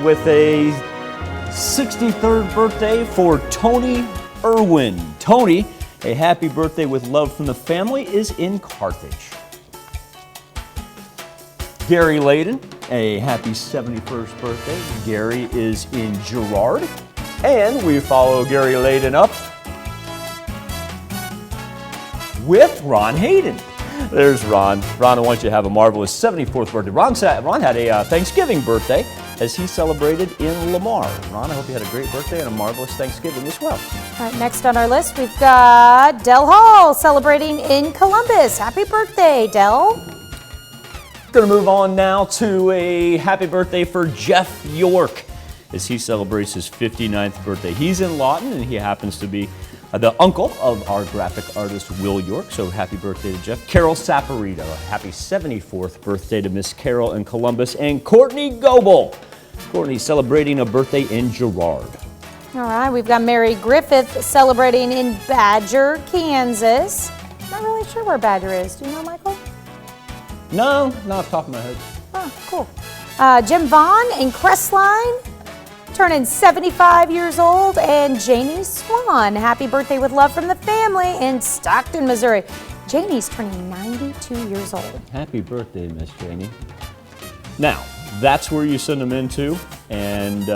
with a 63rd birthday for Tony Irwin. Tony, a happy birthday with love from the family, is in Carthage. Gary Layden, a happy 71st birthday. Gary is in Girard. And we follow Gary Layden up with Ron Hayden. There's Ron. Ron, I want you to have a marvelous 74th birthday. Ron had a Thanksgiving birthday as he celebrated in Lamar. Ron, I hope you had a great birthday and a marvelous Thanksgiving as well. All right, next on our list, we've got Del Hall celebrating in Columbus. Happy birthday, Del. Going to move on now to a happy birthday for Jeff York as he celebrates his 59th birthday. He's in Lawton and he happens to be the uncle of our graphic artist, Will York. So happy birthday to Jeff. Carol Saporito, happy 74th birthday to Miss Carol in Columbus. And Courtney Goebel. Courtney celebrating a birthday in Girard. All right, we've got Mary Griffith celebrating in Badger, Kansas. Not really sure where Badger is. Do you know, Michael? No, not off the top of my head. Oh, cool. Jim Vaughn in Crestline, turning 75 years old, and Janie Swan. Happy birthday with love from the family in Stockton, Missouri. Janie's turning 92 years old. Happy birthday, Miss Janie. Now, that's where you send them into, and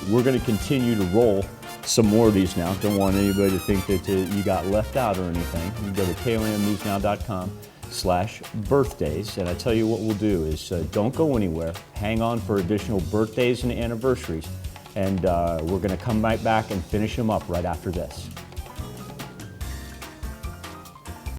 we're going to continue to roll some more of these now. Don't want anybody to think that you got left out or anything. You can go to KOMNewsNow.com/birthdays, and I tell you what we'll do is don't go anywhere. Hang on for additional birthdays and anniversaries, and we're going to come right back and finish them up right after this.